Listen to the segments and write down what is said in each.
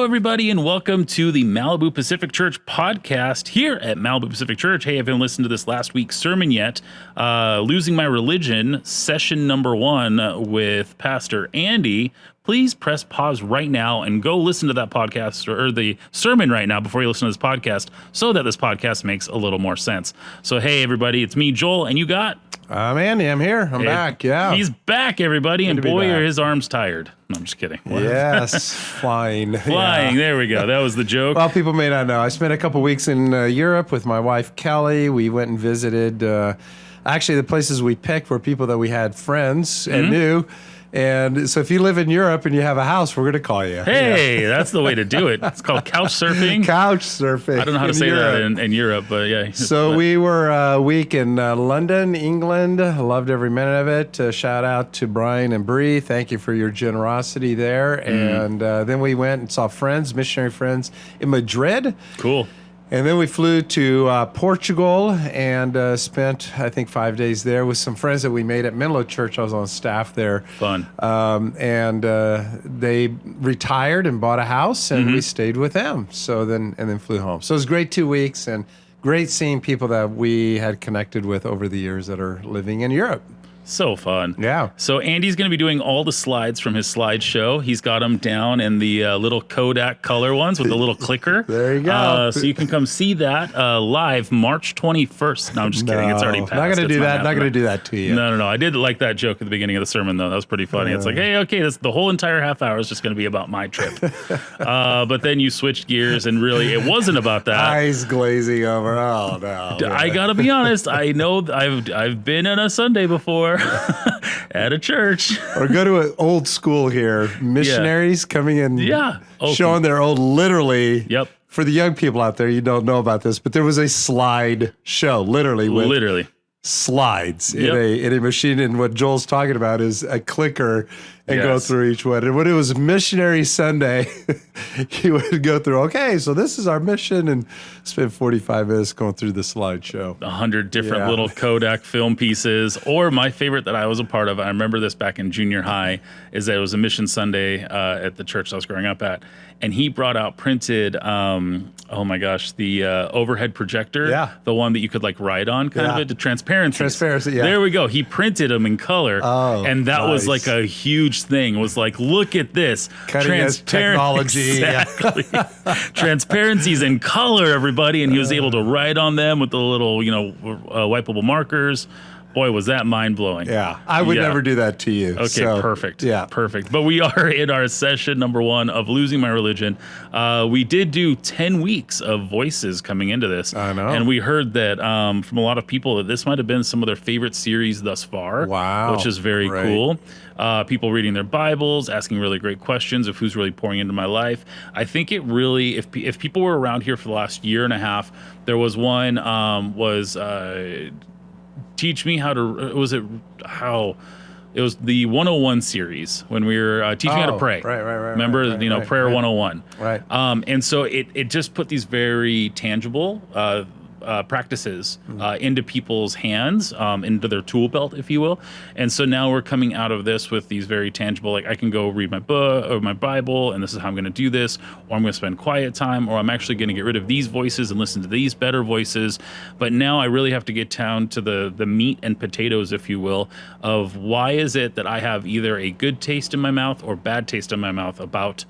everybody, and welcome to the Malibu Pacific Church podcast here at Malibu Pacific Church. Hey, I haven't listened to this last week's sermon yet. Losing My Religion, session number 1 with Pastor Andy. Please press pause right now and go listen to that podcast or the sermon right now before you listen to this podcast so that this podcast makes a little more sense. So, hey, everybody, it's me, Joel, and you got... I'm Andy. I'm here. I'm back. Yeah. He's back, everybody, Good and to be boy, back. are his arms tired. No, I'm just kidding. Yes. Flying. Flying. Yeah. There we go. That was the joke. Well, people may not know. I spent a couple weeks in Europe with my wife, Kelly. We went and visited. Actually, the places we picked were people that we had friends and knew. And so if you live in Europe and you have a house, we're going to call you. Hey, that's the way to do it. It's called couch surfing. Couch surfing. I don't know how to in say Europe. that in Europe, but yeah. So we were a week in London, England. Loved every minute of it. Shout out to Brian and Bree. Thank you for your generosity there. And then we went and saw friends, missionary friends in Madrid. Cool. And then we flew to Portugal and spent, I think, 5 days there with some friends that we made at Menlo Church. I was on staff there. Fun. And they retired and bought a house, and we stayed with them. So then flew home. So it was a great 2 weeks, and great seeing people that we had connected with over the years that are living in Europe. So fun. Yeah. So Andy's going to be doing all the slides from his slideshow. He's got them down in the little Kodak color ones with the little clicker. There you go. So you can come see that live March 21st. No, I'm just kidding. It's already passed. Not going to It's do that. Not happening. going to do that to you. No. I did like that joke at the beginning of the sermon, though. That was pretty funny. It's like, hey, okay, the whole entire half hour is just going to be about my trip. But then you switched gears, and really, it wasn't about that. Eyes glazing over. Oh, no. I gotta be honest. I know I've been on a Sunday before at a church. Or go to an old school here. Missionaries coming in, showing their old, literally. Yep. For the young people out there, you don't know about this, but there was a slide show, literally, with slides in a machine. And what Joel's talking about is a clicker and go through each one. And when it was Missionary Sunday, he would go through, okay, so this is our mission, and spend 45 minutes going through the slideshow. 100 different little Kodak film pieces. Or my favorite that I was a part of, I remember this back in junior high, is that it was a Mission Sunday at the church I was growing up at. And he brought out printed, the overhead projector. Yeah. The one that you could like write on, kind of it, the transparency. Transparency, yeah. There we go. He printed them in color. Oh, and that was like a huge thing. It was like, look at this. Cutting-edge technology. Exactly. Transparencies in color, everybody. And he was able to write on them with the little, wipeable markers. Boy, was that mind-blowing. Yeah, I would never do that to you. Okay, perfect. Yeah. Perfect. But we are in our session number 1 of Losing My Religion. We did do 10 weeks of voices coming into this. I know. And we heard that from a lot of people that this might have been some of their favorite series thus far. Wow. Which is very cool. People reading their Bibles, asking really great questions of who's really pouring into my life. I think it really, if people were around here for the last year and a half, there was one, teach me how to, it was the 101 series when we were teaching how to pray. Right. Remember, prayer 101. Right. And so it just put these very tangible practices into people's hands, into their tool belt, if you will. And so now we're coming out of this with these very tangible, like I can go read my book or my Bible, and this is how I'm going to do this, or I'm going to spend quiet time, or I'm actually going to get rid of these voices and listen to these better voices. But now I really have to get down to the meat and potatoes, if you will, of why is it that I have either a good taste in my mouth or bad taste in my mouth about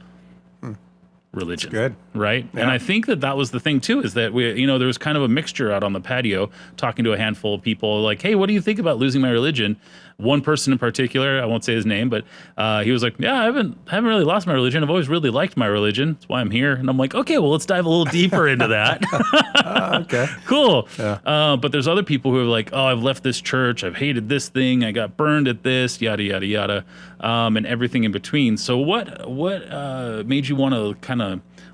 religion. That's good. Right? Yeah. And I think that was the thing too, is that there was kind of a mixture out on the patio talking to a handful of people like, hey, what do you think about losing my religion? One person in particular, I won't say his name, but he was like, yeah, I haven't really lost my religion. I've always really liked my religion. That's why I'm here. And I'm like, okay, well, let's dive a little deeper into that. Okay. Cool. Yeah. But there's other people who are like, oh, I've left this church. I've hated this thing. I got burned at this, yada, yada, yada, and everything in between. So what made you want to kind of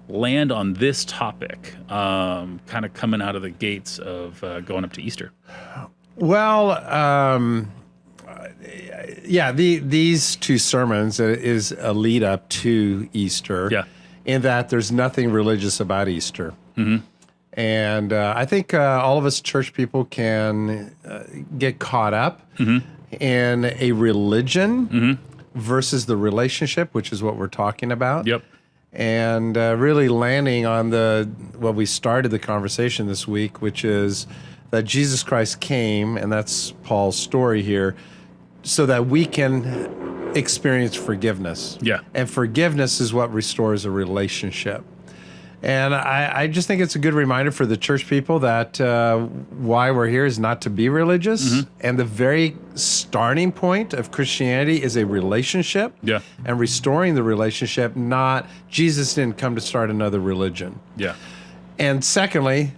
land on this topic, kind of coming out of the gates of going up to Easter? Well, these two sermons is a lead up to Easter. Yeah. In that there's nothing religious about Easter. Mm-hmm. And I think all of us church people can get caught up in a religion versus the relationship, which is what we're talking about. Yep. and really landing on what we started the conversation this week, which is that Jesus Christ came, and that's Paul's story here, so that we can experience forgiveness. Yeah. And forgiveness is what restores a relationship. And I just think it's a good reminder for the church people that why we're here is not to be religious. Mm-hmm. And the very starting point of Christianity is a relationship. Yeah. And restoring the relationship, not Jesus didn't come to start another religion. Yeah. And secondly,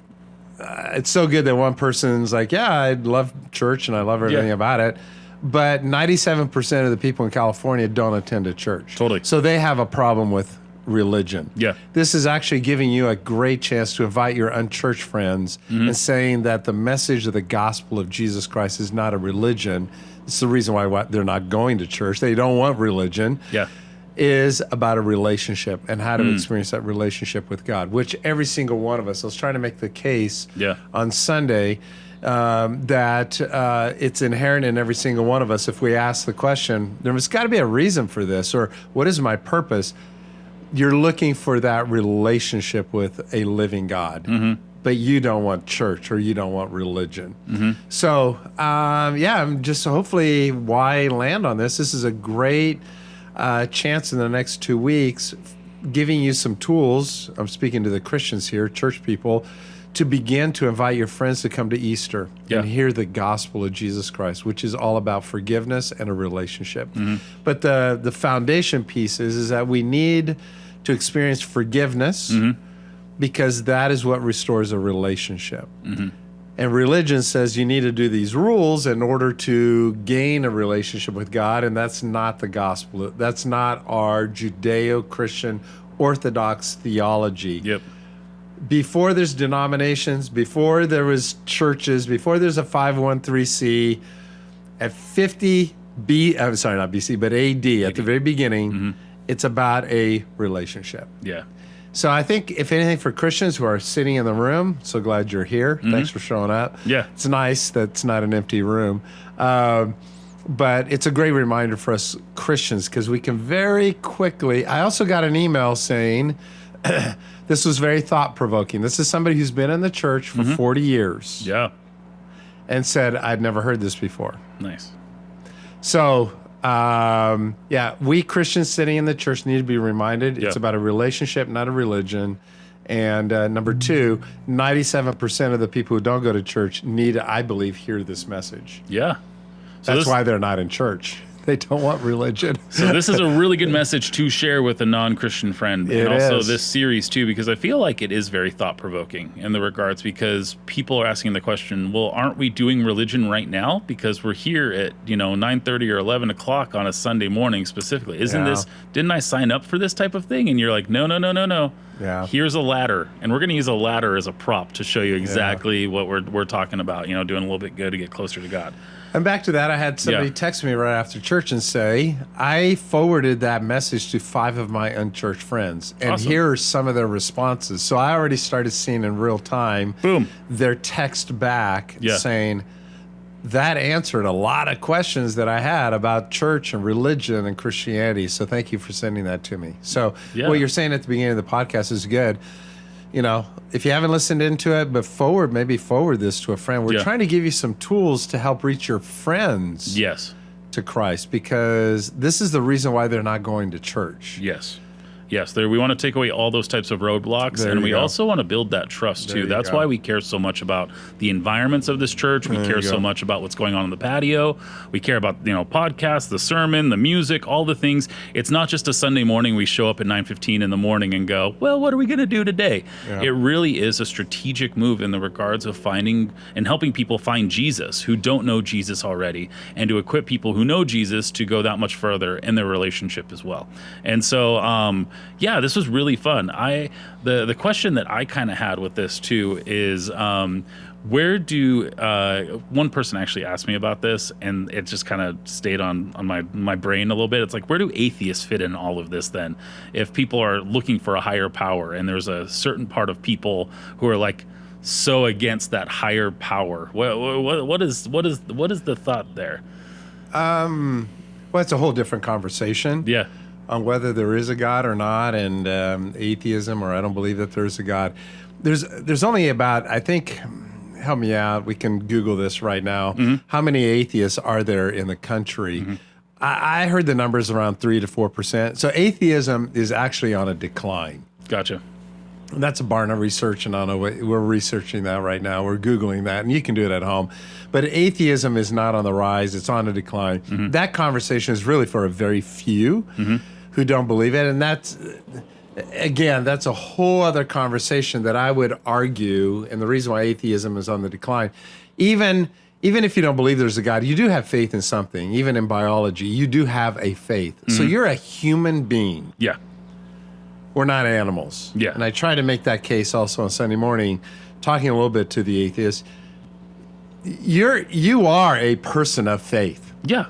it's so good that one person's like, yeah, I love church and I love everything about it. But 97% of the people in California don't attend a church. Totally. So they have a problem with religion. Yeah. This is actually giving you a great chance to invite your unchurched friends and saying that the message of the gospel of Jesus Christ is not a religion. It's the reason why they're not going to church. They don't want religion. Yeah. Is about a relationship and how to experience that relationship with God, which every single one of us, I was trying to make the case on Sunday that it's inherent in every single one of us. If we ask the question, there's got to be a reason for this, or what is my purpose? You're looking for that relationship with a living God, but you don't want church or you don't want religion. So, I'm just hopefully why land on this. This is a great chance in the next 2 weeks, giving you some tools. I'm speaking to the Christians here, church people, to begin to invite your friends to come to Easter and hear the gospel of Jesus Christ, which is all about forgiveness and a relationship. But the foundation piece is that we need to experience forgiveness because that is what restores a relationship. And religion says you need to do these rules in order to gain a relationship with God, and that's not the gospel. That's not our Judeo-Christian Orthodox theology. Yep. Before there's denominations, before there was churches, before there's a 501c, at 50 I'm sorry, not BC, but AD, at the very beginning, it's about a relationship. Yeah. So I think, if anything, for Christians who are sitting in the room, so glad you're here. Thanks for showing up. Yeah. It's nice that it's not an empty room. But it's a great reminder for us Christians because we can very quickly. I also got an email saying, this was very thought-provoking. This is somebody who's been in the church for 40 years. Yeah. And said, I'd never heard this before. Nice. So, we Christians sitting in the church need to be reminded it's about a relationship, not a religion. And number two, 97% of the people who don't go to church need, I believe, hear this message. Yeah. So that's why they're not in church. They don't want religion. So this is a really good message to share with a non-Christian friend. And also is. This series too, because I feel like it is very thought-provoking in the regards because people are asking the question, well, aren't we doing religion right now? Because we're here at, 9:30 or 11 o'clock on a Sunday morning specifically. Didn't I sign up for this type of thing? And you're like, no. Yeah. Here's a ladder. And we're going to use a ladder as a prop to show you exactly what we're talking about, doing a little bit good to get closer to God. And back to that, I had somebody text me right after church and say, I forwarded that message to 5 of my unchurched friends. And here are some of their responses. So I already started seeing in real time their text back saying, that answered a lot of questions that I had about church and religion and Christianity. So thank you for sending that to me. So what you're saying at the beginning of the podcast is good. If you haven't listened into it, but maybe forward this to a friend. We're trying to give you some tools to help reach your friends to Christ, because this is the reason why they're not going to church. Yes, we want to take away all those types of roadblocks, and we also want to build that trust too. That's why we care so much about the environments of this church. We care so much about what's going on in the patio. We care about podcasts, the sermon, the music, all the things. It's not just a Sunday morning we show up at 9:15 in the morning and go, well, what are we going to do today? It really is a strategic move in the regards of finding and helping people find Jesus who don't know Jesus already, and to equip people who know Jesus to go that much further in their relationship as well. And so, this was really fun. The question that I kind of had with this too is where do one person actually asked me about this, and it just kind of stayed on my brain a little bit. It's like, where do atheists fit in all of this then? If people are looking for a higher power, and there's a certain part of people who are like so against that higher power, what is the thought there? Well, it's a whole different conversation. Yeah. on whether there is a God or not, and atheism, or I don't believe that there's a God. There's only about, I think, help me out, we can Google this right now. How many atheists are there in the country? I heard the numbers around 3 to 4%. So atheism is actually on a decline. Gotcha. And that's a Barna research, and we're researching that right now. We're Googling that, and you can do it at home. But atheism is not on the rise. It's on a decline. That conversation is really for a very few who don't believe it. And that's, again, that's a whole other conversation that I would argue, and the reason why atheism is on the decline, even if you don't believe there's a God, you do have faith in something. Even in biology, you do have a faith. So you're a human being. Yeah. We're not animals. Yeah. And I try to make that case also on Sunday morning, talking a little bit to the atheists. You are a person of faith. Yeah.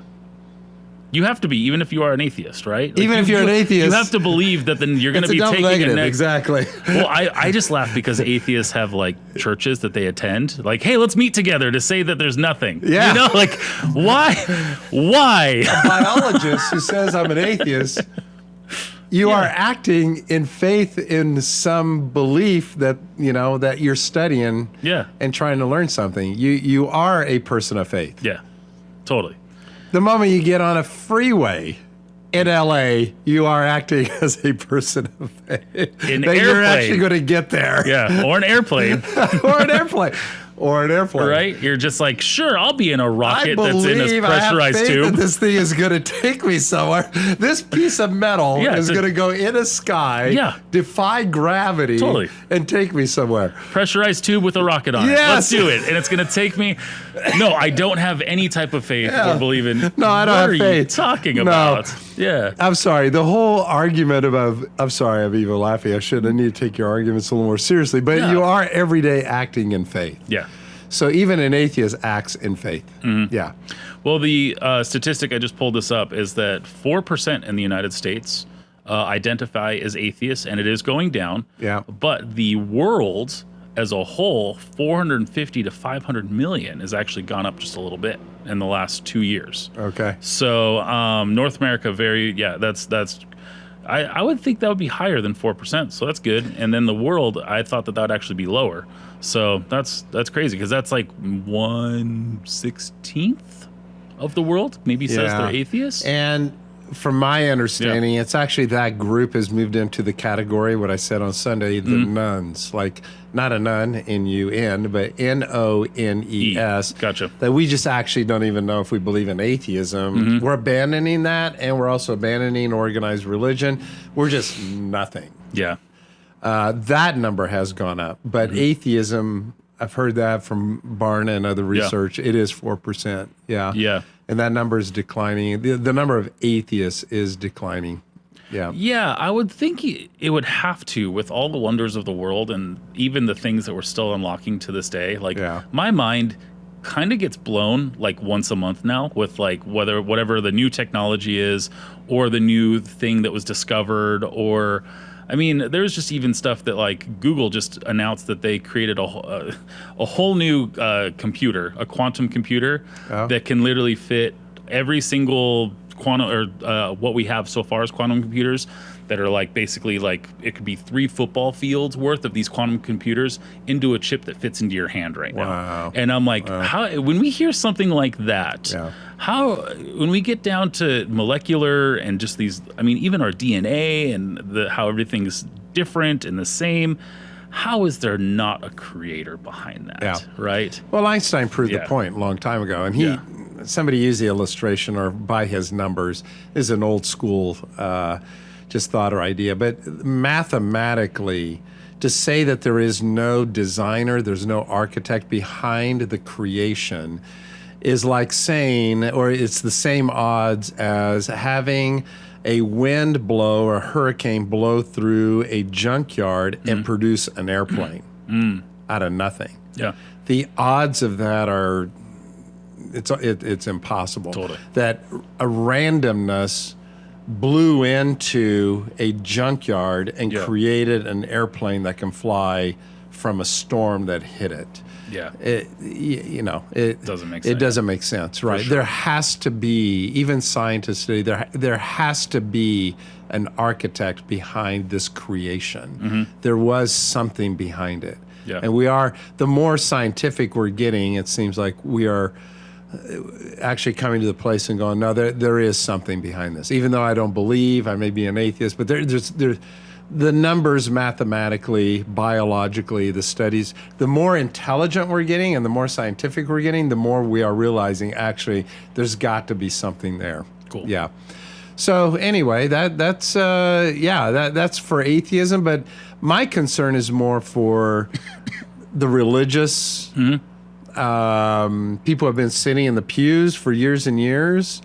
You have to be, even if you are an atheist, right? Like Even if you're an atheist. You have to believe that then you're going to be taking negative, it next. Exactly. Well, I just laugh because atheists have like churches that they attend. Like, hey, let's meet together to say that there's nothing. Yeah. You know, like, why? A biologist who says I'm an atheist, you are acting in faith in some belief that, that you're studying and trying to learn something. You are a person of faith. Yeah, totally. The moment you get on a freeway in LA, you are acting as a person of faith. You're actually going to get there. Yeah, or an airplane. Or an airplane. Right? You're just like, sure, I'll be in a rocket that's in a pressurized I have faith tube. that this thing is going to take me somewhere. This piece of metal is going to go in a sky, defy gravity, and take me somewhere. Pressurized tube with a rocket on it. Let's do it. And it's going to take me. No, I don't have any type of faith or believe in. No, I don't have faith. What are you talking about? Yeah. I'm sorry. The whole argument about, I'm sorry, I'm even laughing. I need to take your arguments a little more seriously, but you are every day acting in faith. Yeah. So even an atheist acts in faith. Yeah. Well, the statistic, I just pulled this up, is that 4% in the United States identify as atheists, and it is going down. Yeah. But the world as a whole, 450 to 500 million, has actually gone up just a little bit in the last 2 years. Okay. So North America, that's. I would think that would be higher than 4%, so that's good. And then the world, I thought that would actually be lower. So that's crazy, because that's like 1/16 of the world maybe says they're atheists. And from my understanding, it's actually that group has moved into the category, what I said on Sunday, the nuns. Like, not a nun, N-U-N, but N-O-N-E-S. Gotcha. That we just actually don't even know if we believe in atheism. We're abandoning that, and we're also abandoning organized religion. We're just nothing. Yeah. That number has gone up. But atheism, I've heard that from Barna and other research, it is 4%. Yeah. Yeah. And that number is declining. The number of atheists is declining. Yeah. Yeah, I would think it would have to, with all the wonders of the world and even the things that we're still unlocking to this day. Like, my mind kind of gets blown like once a month now with like whatever the new technology is, or the new thing that was discovered, or I mean, there's just even stuff that like Google just announced that they created a whole new computer, a quantum computer that can literally fit every single quantum, or what we have so far as quantum computers, that are like basically like it could be 3 football fields worth of these quantum computers into a chip that fits into your hand right now. And I'm like, how, when we hear something like that, when we get down to molecular and just these, I mean, even our DNA and how everything's different and the same, how is there not a creator behind that? Right? Well, Einstein proved the point a long time ago, and somebody used the illustration, or by his numbers, is an old school just thought or idea, but mathematically, to say that there is no designer, there's no architect behind the creation, is like saying, or it's the same odds as having a wind blow or a hurricane blow through a junkyard and produce an airplane out of nothing. Yeah. The odds of that are, it's impossible. Totally. That a randomness blew into a junkyard and created an airplane that can fly from a storm that hit it. Yeah. It doesn't make sense. It doesn't make sense, right? sure. There has to be, even scientists today, there has to be an architect behind this creation. There was something behind it. Yeah. And the more scientific we're getting, it seems like we are actually coming to the place and going, no, there is something behind this. Even though I don't believe, I may be an atheist, but there's the numbers mathematically, biologically, the studies, the more intelligent we're getting and the more scientific we're getting, the more we are realizing actually there's got to be something there. Cool. Yeah. So anyway, that's for atheism, but my concern is more for the religious. People have been sitting in the pews for years and years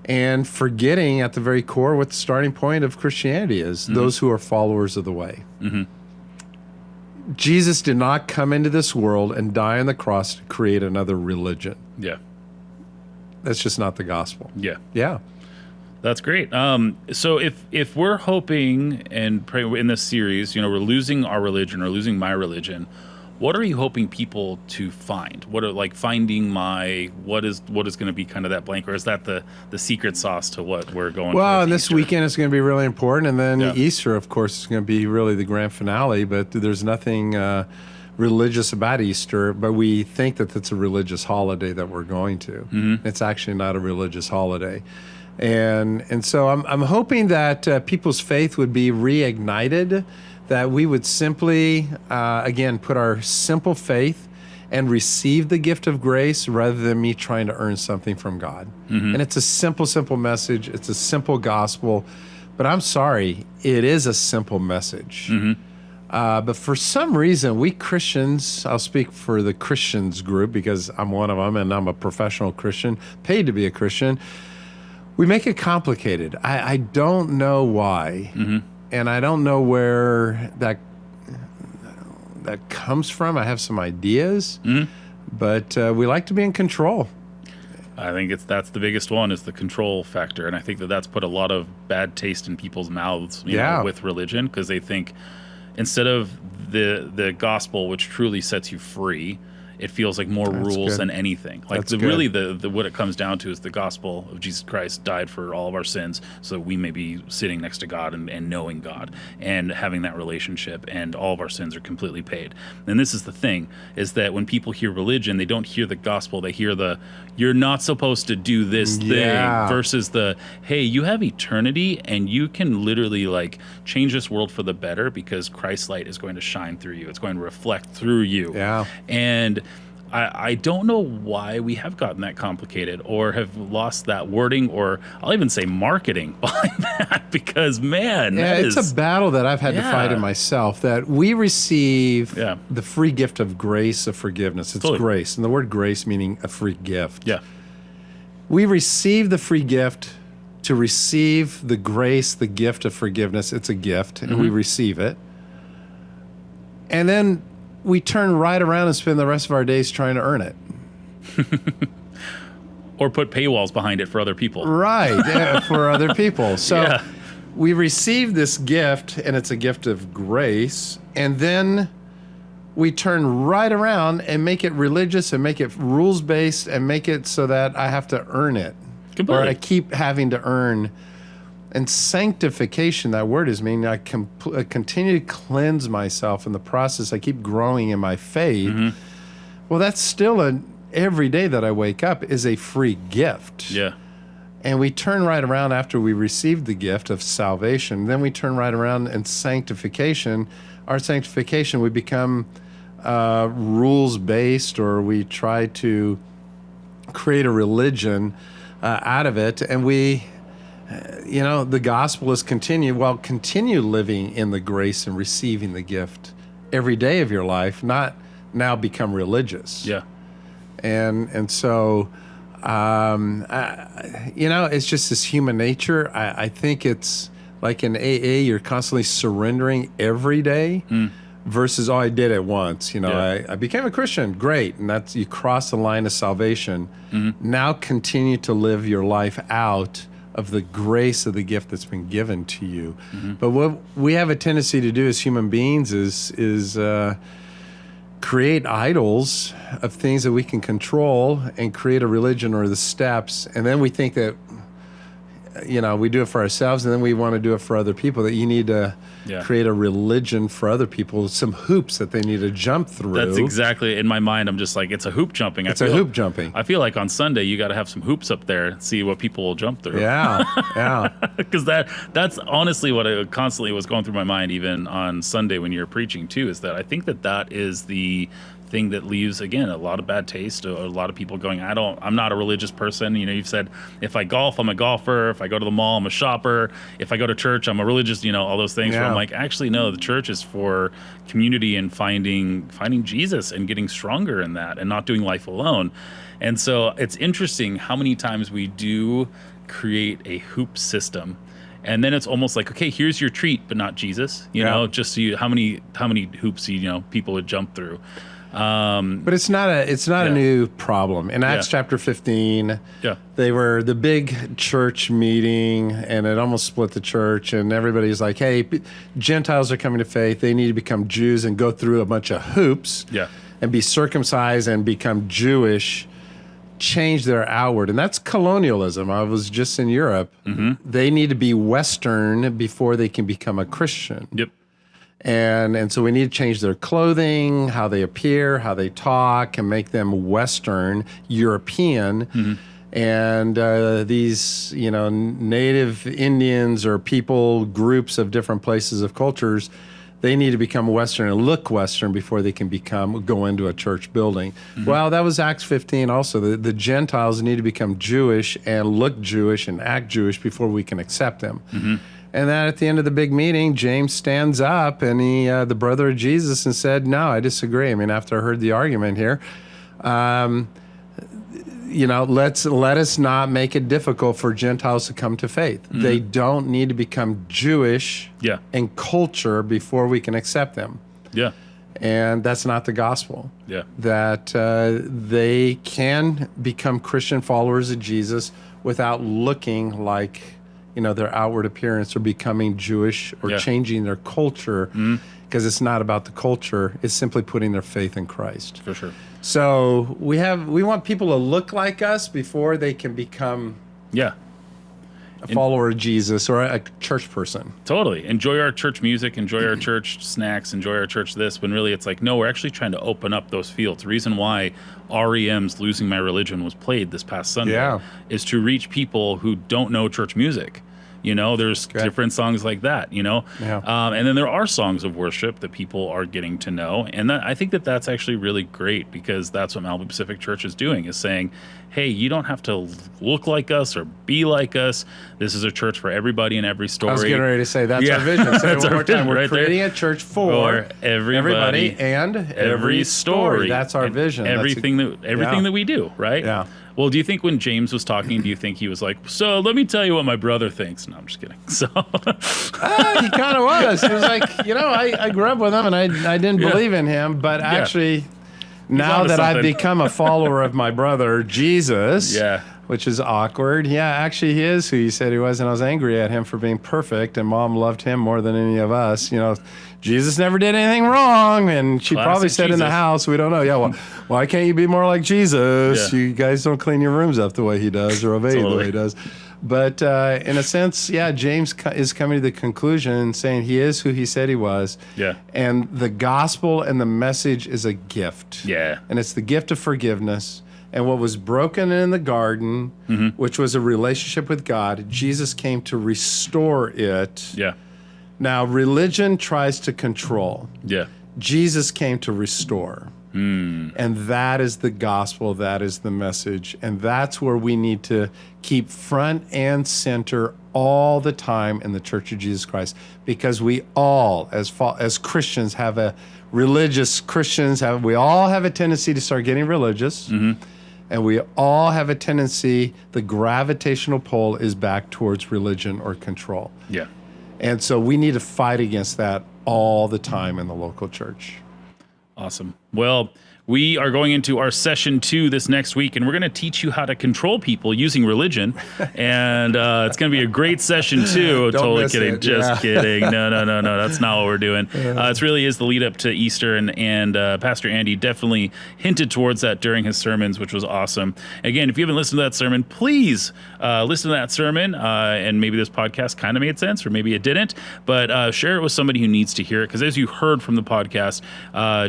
and forgetting at the very core what the starting point of Christianity is, those who are followers of the way. Jesus did not come into this world and die on the cross to create another religion. Yeah. That's just not the gospel. Yeah. Yeah. That's great. So if we're hoping and pray in this series, we're losing our religion or losing my religion, what are you hoping people to find? What are finding what is going to be kind of that blank, or is that the secret sauce to what we're going? Well, and this Easter? weekend is going to be really important, and then Easter, of course, is going to be really the grand finale. But there's nothing religious about Easter, but we think that it's a religious holiday that we're going to. It's actually not a religious holiday. And so I'm hoping that people's faith would be reignited, that we would simply, again, put our simple faith and receive the gift of grace rather than me trying to earn something from God. And it's a simple message. It's a simple gospel. But I'm sorry, it is a simple message. But for some reason, we Christians, I'll speak for the Christians group because I'm one of them and I'm a professional Christian, paid to be a Christian, we make it complicated. I don't know why. And I don't know where that comes from. I have some ideas, but we like to be in control. I think that's the biggest one, is the control factor, and I think that's put a lot of bad taste in people's mouths, with religion, because they think instead of the gospel, which truly sets you free, it feels like more rules than anything. Like really the what it comes down to is the gospel of Jesus Christ died for all of our sins so that we may be sitting next to God and knowing God and having that relationship, and all of our sins are completely paid. And this is the thing, is that when people hear religion, they don't hear the gospel, they hear you're not supposed to do this thing, versus hey, you have eternity and you can literally change this world for the better because Christ's light is going to shine through you. It's going to reflect through you. Yeah. And I don't know why we have gotten that complicated or have lost that wording, or I'll even say marketing behind that, because it's a battle that I've had to fight in myself, that we receive the free gift of grace of forgiveness. It's grace, and the word grace meaning a free gift. Yeah. We receive the free gift to receive the grace, the gift of forgiveness. It's a gift, and we receive it. And then we turn right around and spend the rest of our days trying to earn it. Or put paywalls behind it for other people. Right, for other people. So we receive this gift, and it's a gift of grace, and then we turn right around and make it religious and make it rules-based and make it so that I have to earn it. Completely. Or I keep having to earn. And sanctification, that word is meaning I continue to cleanse myself in the process. I keep growing in my faith. Well, that's still every day that I wake up is a free gift. Yeah. And we turn right around after we receive the gift of salvation. Then we turn right around in sanctification. Our sanctification, we become rules-based, or we try to create a religion out of it. And the gospel is continue living in the grace and receiving the gift every day of your life, not now become religious. Yeah. And so, it's just this human nature. I think it's like in AA, you're constantly surrendering every day versus, I did it once. I became a Christian. Great. And that's, you cross the line of salvation. Now continue to live your life out of the grace of the gift that's been given to you. But what we have a tendency to do as human beings is create idols of things that we can control and create a religion or the steps. And then we think that, we do it for ourselves and then we want to do it for other people, that you need to create a religion for other people, some hoops that they need to jump through. That's exactly, in my mind, I'm just like, it's a hoop jumping. It's a hoop jumping. I feel like on Sunday, you got to have some hoops up there and see what people will jump through. Yeah. Because that's honestly what I constantly was going through my mind, even on Sunday when you're preaching too, is that I think that is the thing that leaves, again, a lot of bad taste. A lot of people going, I'm not a religious person. You've said, if I golf, I'm a golfer. If I go to the mall, I'm a shopper. If I go to church, I'm a religious, all those things. Where I'm like, actually, no, the church is for community and finding Jesus and getting stronger in that and not doing life alone. And so it's interesting how many times we do create a hoop system. And then it's almost like, okay, here's your treat, but not Jesus, just so how many hoops, people would jump through. But it's not a new problem. In Acts chapter 15, they were the big church meeting, and it almost split the church. And everybody's like, "Hey, Gentiles are coming to faith. They need to become Jews and go through a bunch of hoops, and be circumcised and become Jewish, change their outward." And that's colonialism. I was just in Europe. Mm-hmm. They need to be Western before they can become a Christian. Yep. And so we need to change their clothing, how they appear, how they talk, and make them Western, European. Mm-hmm. And these, native Indians or people, groups of different places of cultures, they need to become Western and look Western before they can go into a church building. Mm-hmm. Well, that was Acts 15 also. The Gentiles need to become Jewish and look Jewish and act Jewish before we can accept them. Mm-hmm. And then at the end of the big meeting, James stands up and he, the brother of Jesus, and said, "No, I disagree." I mean, after I heard the argument here, let us not make it difficult for Gentiles to come to faith. Mm-hmm. They don't need to become Jewish in culture before we can accept them. Yeah. And that's not the gospel. Yeah. That they can become Christian followers of Jesus without looking like their outward appearance or becoming Jewish or changing their culture, because it's not about the culture. It's simply putting their faith in Christ. For sure. So we want people to look like us before they can become a follower of Jesus or a church person. Totally. Enjoy our church music, enjoy our church snacks, enjoy our church this, when really it's like, no, we're actually trying to open up those fields. The reason why REM's Losing My Religion was played this past Sunday is to reach people who don't know church music. There's different songs like that, and then there are songs of worship that people are getting to know. And I think that's actually really great, because that's what Malibu Pacific Church is doing, is saying, hey, you don't have to look like us or be like us. This is a church for everybody in every story. I was getting ready to say that's our vision. Say it one more time. We're creating a church for everybody and every story. That's our vision. Everything that we do, right? Yeah. Well, do you think when James was talking, do you think he was like, "So let me tell you what my brother thinks"? No, I'm just kidding. So he kind of was. He was like, I grew up with him and I didn't believe in him, but actually now that I've become a follower of my brother Jesus, which is awkward. Yeah, actually he is who he said he was, and I was angry at him for being perfect, and Mom loved him more than any of us. Jesus never did anything wrong, and she probably said in the house, we don't know. Yeah, well, why can't you be more like Jesus? You guys don't clean your rooms up the way he does or obey the way he does. But in a sense, James is coming to the conclusion and saying he is who he said he was. Yeah. And the gospel and the message is a gift. Yeah. And it's the gift of forgiveness. And what was broken in the garden, which was a relationship with God, Jesus came to restore it. Yeah. Now, religion tries to control. Yeah. Jesus came to restore. And that is the gospel, that is the message. And that's where we need to keep front and center all the time in the Church of Jesus Christ, because we all, as Christians, we all have a tendency to start getting religious. And we all have a tendency, the gravitational pull is back towards religion or control. Yeah. And so we need to fight against that all the time in the local church. Awesome. Well, we are going into our session 2 this next week, and we're going to teach you how to control people using religion. And it's going to be a great session 2. Totally kidding. Just kidding. No. That's not what we're doing. It really is the lead up to Easter, and Pastor Andy definitely hinted towards that during his sermons, which was awesome. Again, if you haven't listened to that sermon, please listen to that sermon, and maybe this podcast kind of made sense, or maybe it didn't, but share it with somebody who needs to hear it, because as you heard from the podcast,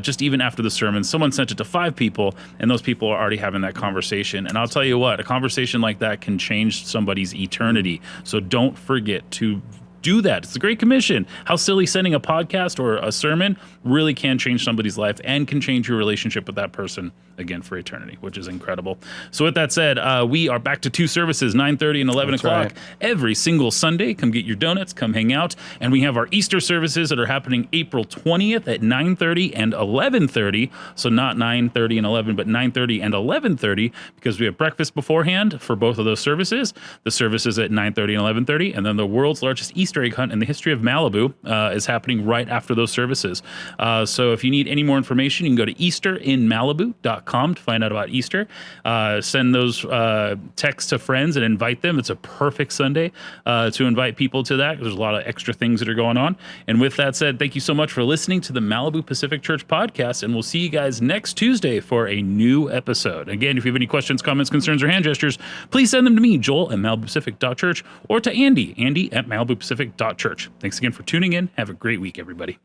just even after the sermon, someone sent it to 5 people, and those people are already having that conversation. And I'll tell you what, a conversation like that can change somebody's eternity. So don't forget to do that. It's a great commission. How silly sending a podcast or a sermon really can change somebody's life and can change your relationship with that person again for eternity, which is incredible. So with that said, we are back to 2 services, 9:30 and 11 o'clock every single Sunday. Come get your donuts, come hang out. And we have our Easter services that are happening April 20th at 9:30 and 11:30. So not 9:30 and 11, but 9:30 and 11:30, because we have breakfast beforehand for both of those services. The services at 9:30 and 11:30, and then the world's largest Easter egg hunt in the history of Malibu is happening right after those services. So if you need any more information, you can go to easterinmalibu.com to find out about Easter. Send those texts to friends and invite them. It's a perfect Sunday to invite people to that. There's a lot of extra things that are going on. And with that said, thank you so much for listening to the Malibu Pacific Church podcast, and we'll see you guys next Tuesday for a new episode. Again, if you have any questions, comments, concerns, or hand gestures, please send them to me, Joel at MalibuPacific.church, or to Andy at MalibuPacific.church. Thanks again for tuning in. Have a great week, everybody.